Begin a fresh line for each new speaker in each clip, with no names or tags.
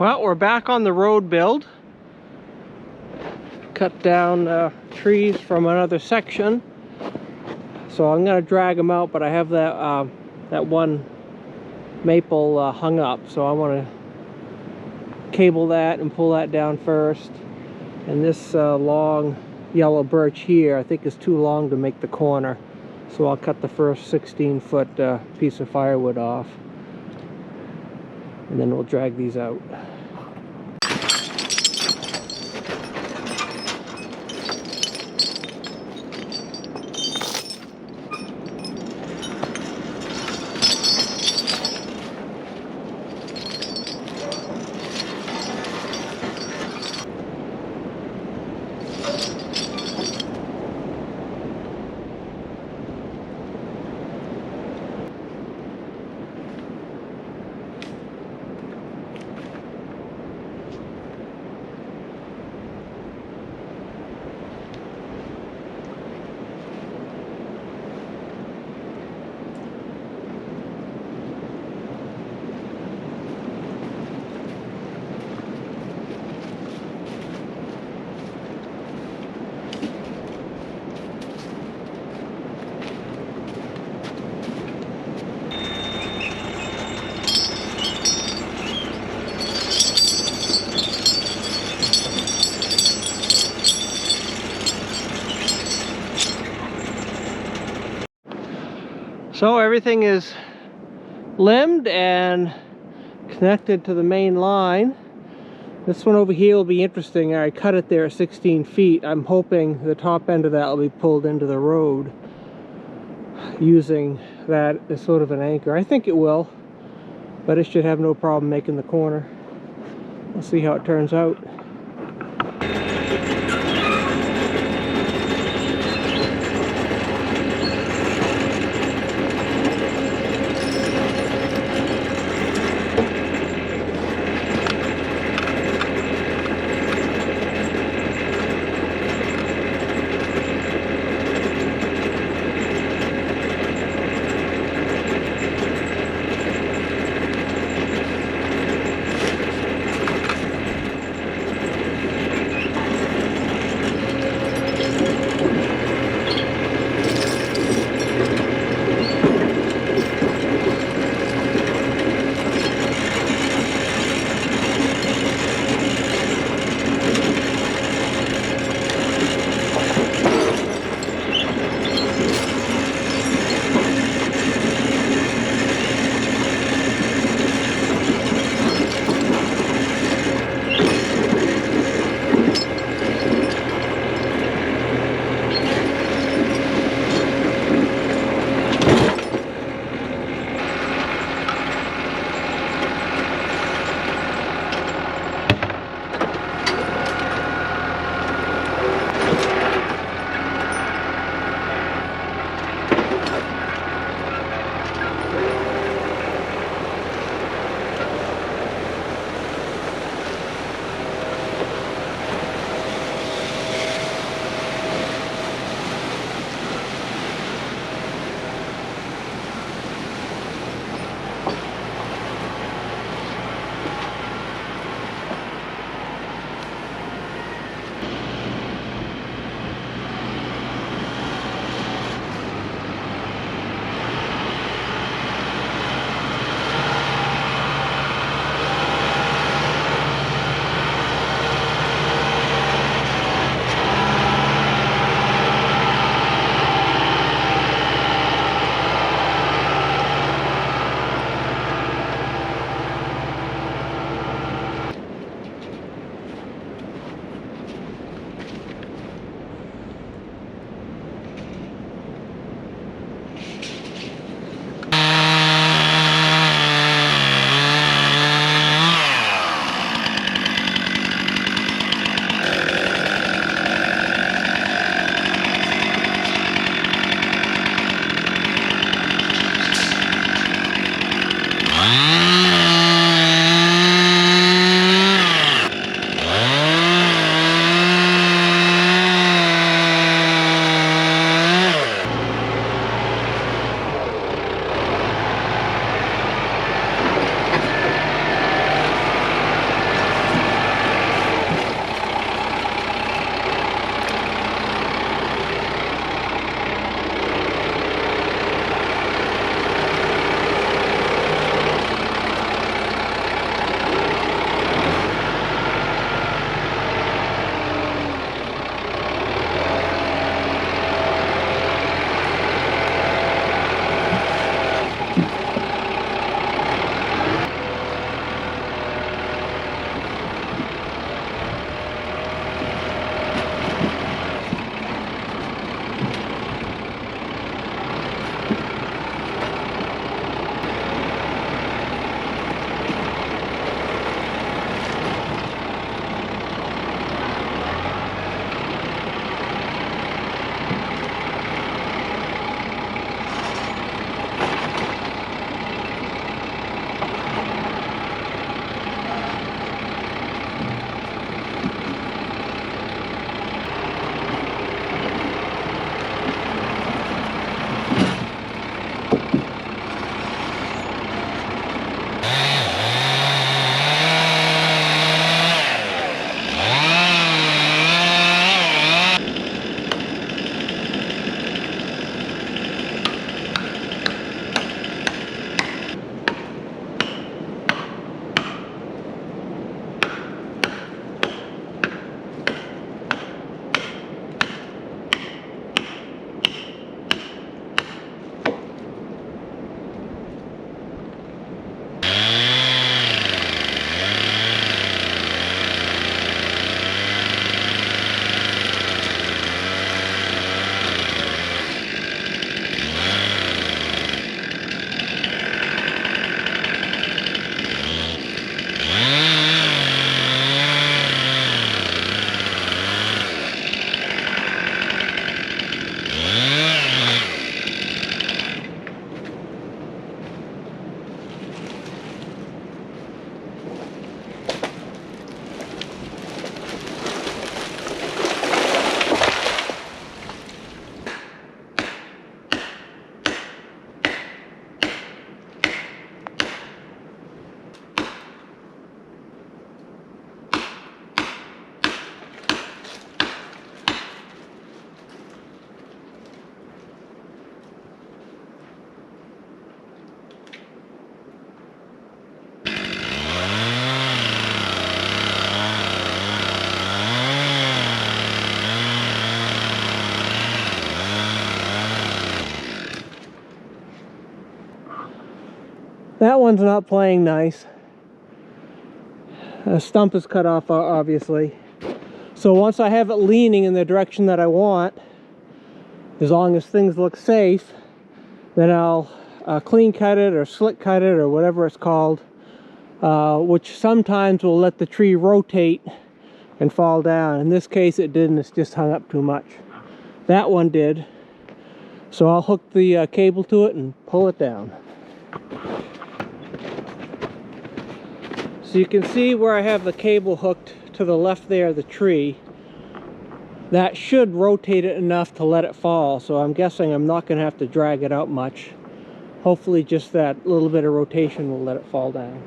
Well, we're back on the road build. Cut down trees from another section, so I'm gonna drag them out, but I have that that one maple hung up, so I want to cable that and pull that down first. And this long yellow birch here I think is too long to make the corner, so I'll cut the first 16-foot piece of firewood off, and then we'll drag these out. So everything is limbed and connected to the main line. This one over here will be interesting. I cut it there at 16 feet. I'm hoping the top end of that will be pulled into the road using that as sort of an anchor. I think it will, but it should have no problem making the corner. We'll see how it turns out. one's not playing nice. A stump is cut off, obviously. So once I have it leaning in the direction that I want, as long as things look safe, then I'll clean cut it or slick cut it or whatever it's called, which sometimes will let the tree rotate and fall down. In this case it didn't, it's just hung up too much. That one did. So I'll hook the cable to it and pull it down. So you can see where I have the cable hooked to the left there of the tree. That should rotate it enough to let it fall, so I'm guessing I'm not going to have to drag it out much. Hopefully just that little bit of rotation will let it fall down.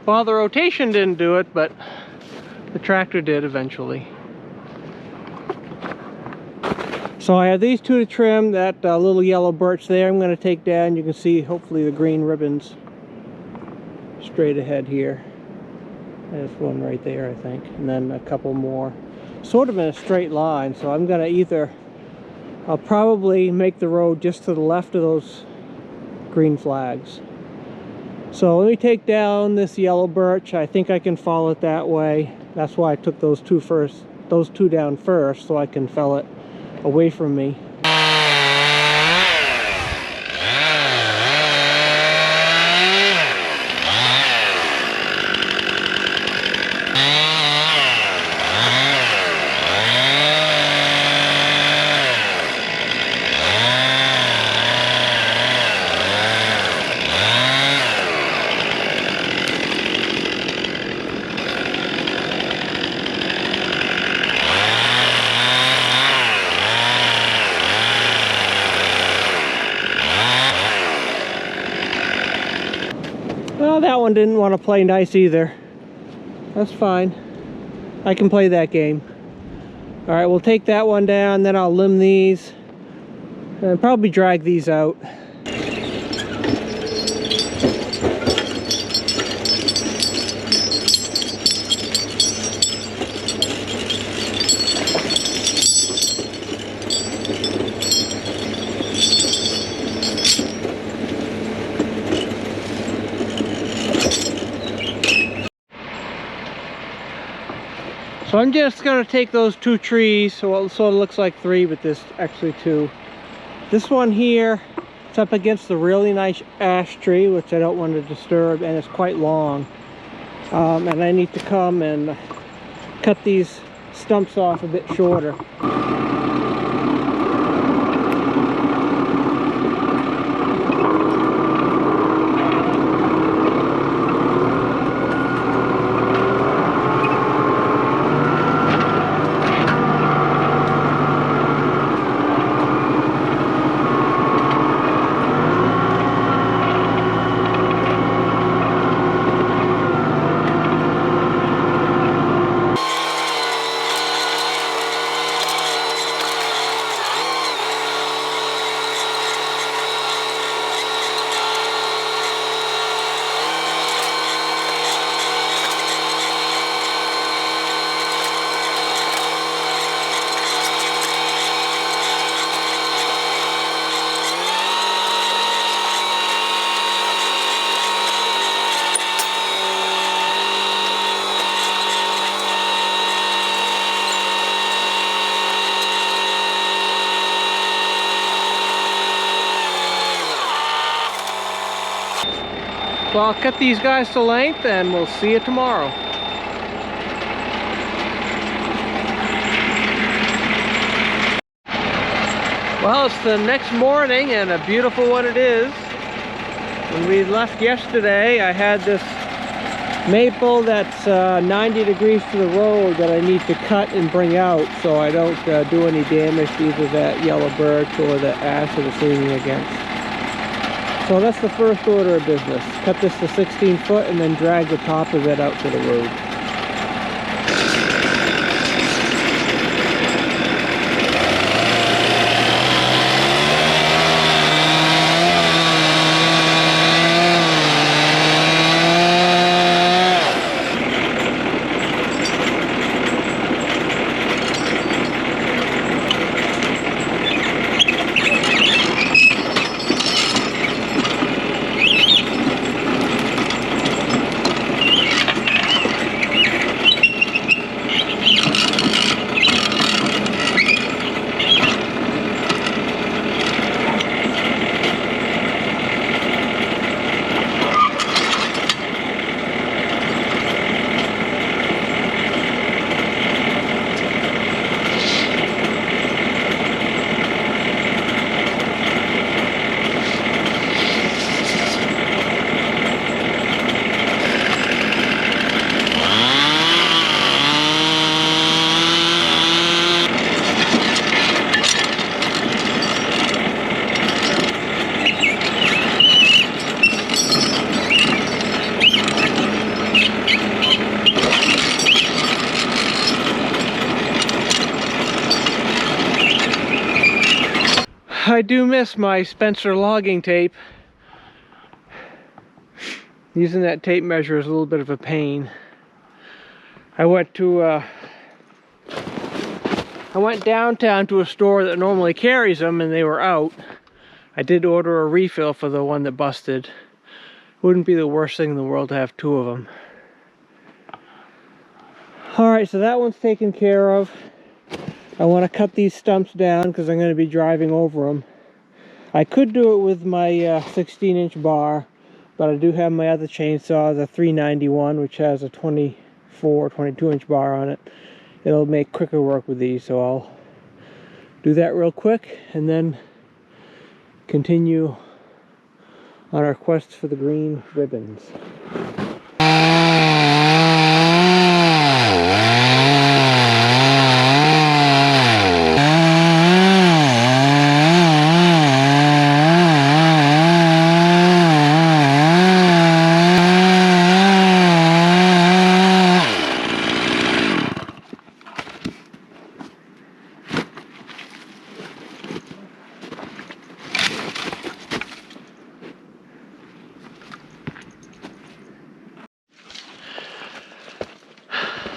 Well, the rotation didn't do it, but the tractor did eventually. So I have these two to trim. That little yellow birch there I'm going to take down. You can see hopefully the green ribbons straight ahead here. There's one right there, I think, and then a couple more sort of in a straight line. So I'm going to I'll probably make the road just to the left of those green flags. So let me take down this yellow birch. I think I can fell it that way. That's why I took those two down first, so I can fell it away from me. Well, that one didn't want to play nice either. That's fine. I can play that game. Alright, we'll take that one down, then I'll limb these and probably drag these out. So I'm just going to take those two trees, so it sort of looks like three, but there's actually two. This one here, it's up against the really nice ash tree, which I don't want to disturb, and it's quite long. And I need to come and cut these stumps off a bit shorter. Well, I'll cut these guys to length and we'll see you tomorrow. Well, it's the next morning and a beautiful one it is. When we left yesterday, I had this maple that's 90 degrees to the road that I need to cut and bring out so I don't do any damage to either that yellow birch or the ash that it's leaning against. So that's the first order of business. Cut this to 16 foot and then drag the top of it out to the road. I do miss my Spencer logging tape. Using that tape measure is a little bit of a pain. I went downtown to a store that normally carries them and they were out. I did order a refill for the one that busted. Wouldn't be the worst thing in the world to have two of them. Alright, so that one's taken care of. I want to cut these stumps down because I'm going to be driving over them. I could do it with my 16-inch bar, but I do have my other chainsaw, the 391, which has a 22-inch bar on it. It'll make quicker work with these, so I'll do that real quick and then continue on our quest for the green ribbons.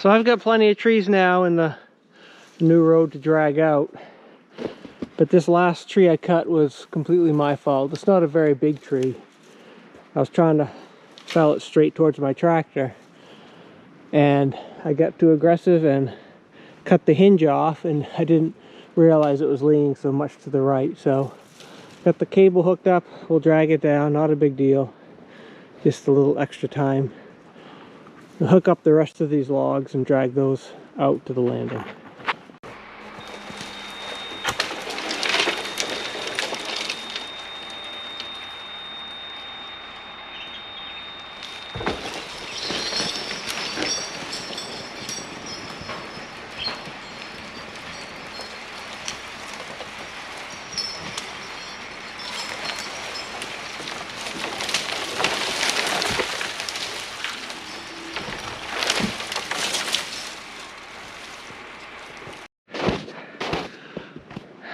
So I've got plenty of trees now in the new road to drag out, but this last tree I cut was completely my fault. It's not a very big tree. I was trying to fell it straight towards my tractor and I got too aggressive and cut the hinge off, and I didn't realize it was leaning so much to the right. So got the cable hooked up, we'll drag it down, not a big deal, just a little extra time. We'll hook up the rest of these logs and drag those out to the landing.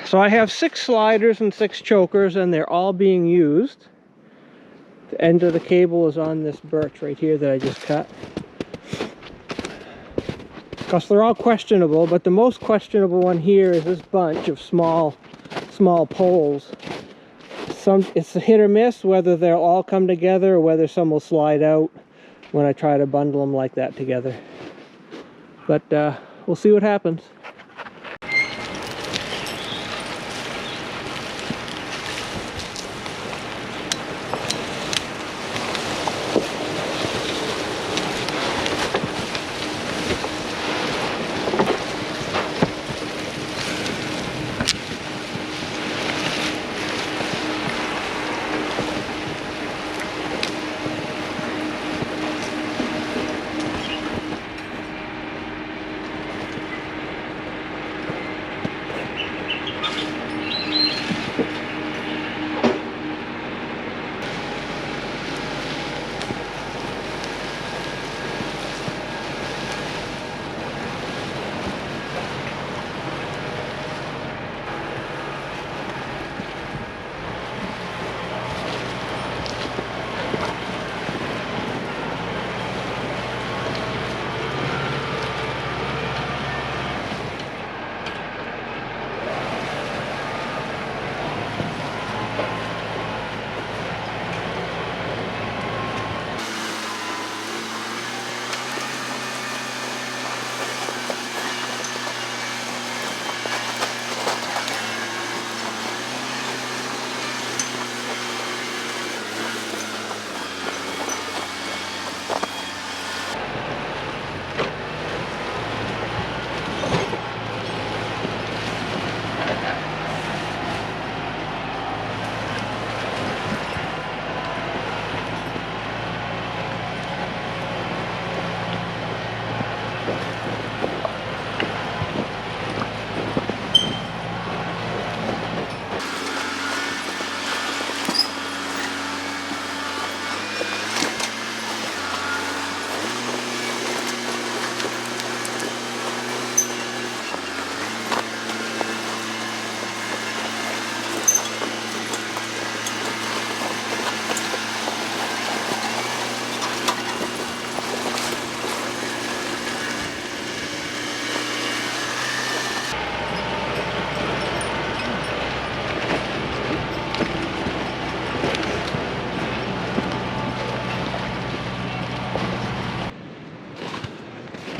So I have 6 sliders and 6 chokers, and they're all being used. The end of the cable is on this birch right here that I just cut. Because they're all questionable, but the most questionable one here is this bunch of small poles. It's a hit or miss whether they'll all come together or whether some will slide out when I try to bundle them like that together. But we'll see what happens.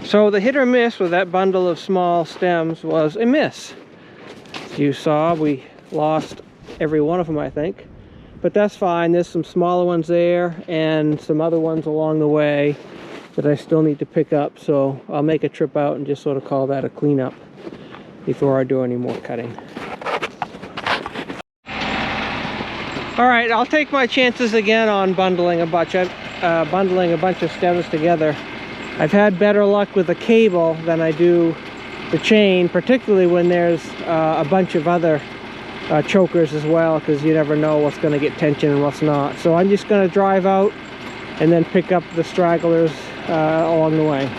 So the hit or miss with that bundle of small stems was a miss. As you saw, we lost every one of them, I think. But that's fine. There's some smaller ones there and some other ones along the way that I still need to pick up. So I'll make a trip out and just sort of call that a cleanup before I do any more cutting. All right, I'll take my chances again on bundling a bunch of stems together. I've had better luck with the cable than I do the chain, particularly when there's a bunch of other chokers as well, because you never know what's going to get tension and what's not. So I'm just going to drive out and then pick up the stragglers along the way.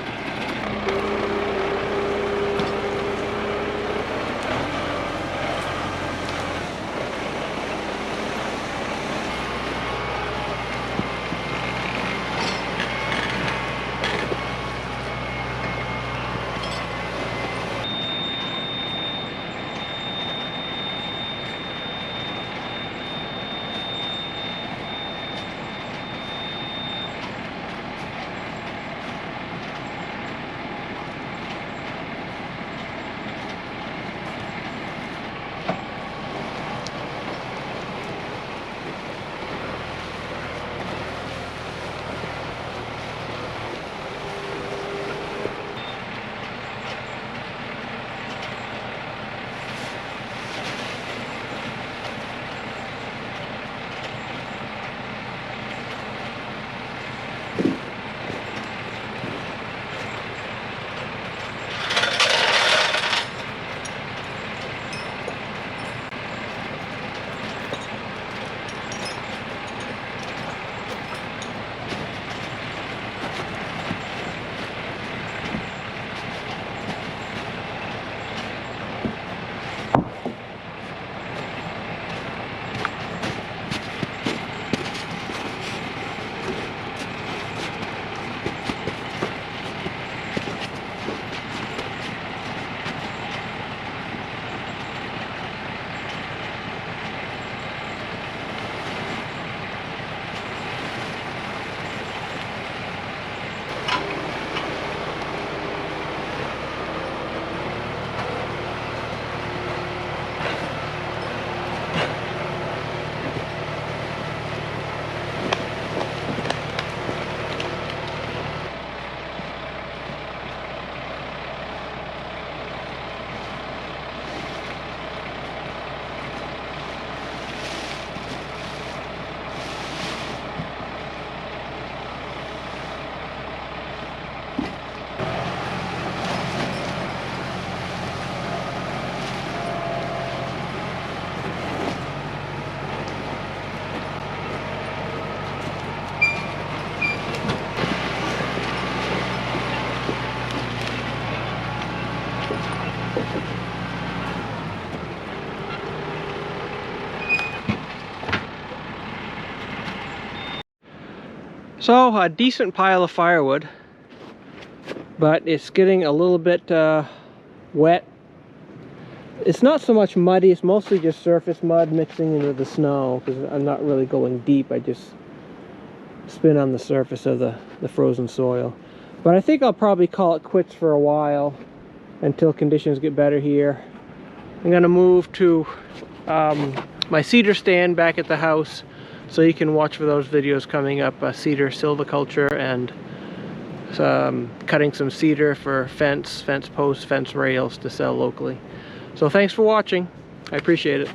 So a decent pile of firewood, but it's getting a little bit wet. It's not so much muddy, it's mostly just surface mud mixing into the snow, because I'm not really going deep. I just spin on the surface of the frozen soil. But I think I'll probably call it quits for a while until conditions get better here. I'm going to move to my cedar stand back at the house, so you can watch for those videos coming up, cedar silviculture and cutting some cedar for fence posts, fence rails to sell locally. So thanks for watching. I appreciate it.